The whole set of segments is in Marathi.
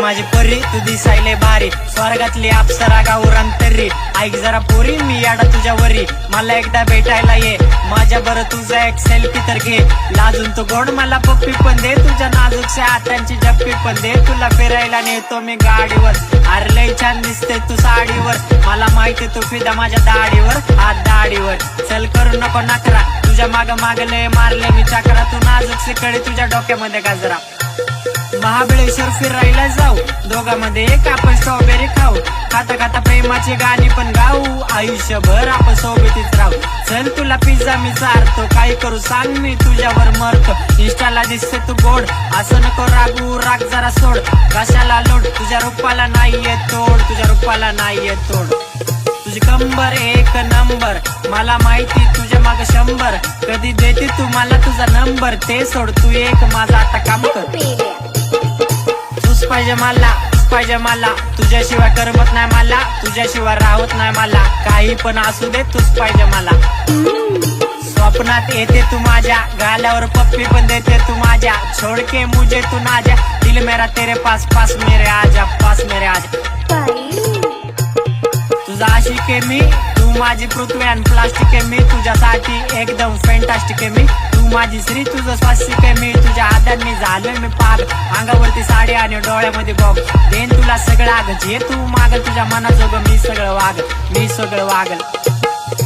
माझी परी तू दिसायले भारी, स्वर्गातली अप्सरा गावरान तरी. ऐक जरा पोरी मी याडा तुझ्यावरी, मला एकदा भेटायला ये माझ्या बरं तुझा एक सेल्फी तर घे. लाजून तू गोड मला पप्पी पण दे, तुझ्या नाजूकच्या हातांची जप्पी पण दे. तुला फिरायला नेतो मी गाडीवर, अरे लय छान दिसते तू साडीवर. मला माहिती तू फिदा माझ्या दाढीवर, हात दाढीवर. चल करू नको नखरा, तुझ्या माग मागले मारले मी चक्रा. तू नाजूक सिकडी तुझ्या डोक्यामध्ये गाजरा. महाबळेश्वर फिरायला जाऊ, दोघांमध्ये एक आपण स्ट्रॉबेरी खाऊ. खाता खाता प्रेमाची गाणी पण गाऊ, आयुष्यभर आपण सोबतीच राहू. चल तुला पिझ्झा मी चारतो, काय करू सांग मी तुझ्यावर मरतो. इंस्टाला दिसते तू गोड, असं नको रागू, राग जरा सोड. कशाला लोड, तुझ्या रूपाला नाहीये तोड, तुझ्या रूपाला नाहीये तोड. तुझी कंबर एक नंबर, मला माहिती तुझ्या माग 100. कधी देते तू मला तुझा नंबर, ते सोड तू एक माझा आता काम कर. तूच पाहिजे मला, पाहिजे मला, तुझ्याशिवाय करमत नाही मला, तुझ्याशिवाय राहत नाही मला. काही पण असू दे तूच पाहिजे मला. स्वप्नात येते तू माझ्या, गाल्यावर पप्पी पण देते तू माझ्या. छोड़ के मुझे तू ना जा, दिल मेरा तेरे पास, पास मेरे आजा, पास मेरे आजा. तुझा आशिक आहे मी, तू माझी पृथ्वी आणि प्लास्टिक आहे मी. तुझ्यासाठी एकदम फॅन्टास्टिक आहे मी, तू माझी श्री, तुझं स्वास्तिक आहे मी. तुझ्या हातांनी झालोय मी पाग, अंगावरती साडी आणि डोळ्यामध्ये बॉग. देन तुला सगळं आग, जे तू मागल तुझ्या मनाजोगं मी सगळं वागल, मी सगळं वागल.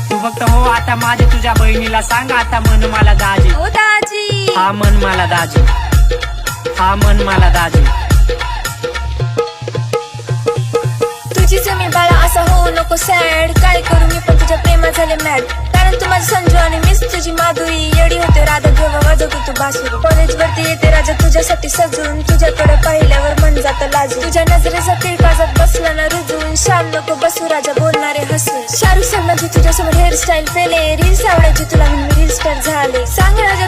तू फक्त हो आता माझी, तुझ्या बहिणीला सांग आता मन मला दाजी. हो दाजी, हा मन मला दाजी, हा मन मला दाजी. तुझी जमीन बाळा असा होऊ नको सॅड. काय करू मी पण तुझ्या प्रेमात झाले मॅड. कारण तू माझी संजू आणि मीच तुझी माधुरी. येडी होते राधा जेव्हा वाजवतो तू बासुरी. कॉलेज वरती येते राजा तुझ्यासाठी सजून, तुझ्याकडे पाहिल्यावर मन जातं लाजून. तुझ्या नजरेचा तीर काजात बसला ना रुजून, शाल नको बसू राजा बोलणारे हसून. शाहरुख खान माझी तुझ्यासमोर हेअरस्टाईल पेले, रील्स आवडायची तुला म्हणून रील स्टार झाले. सांग राजा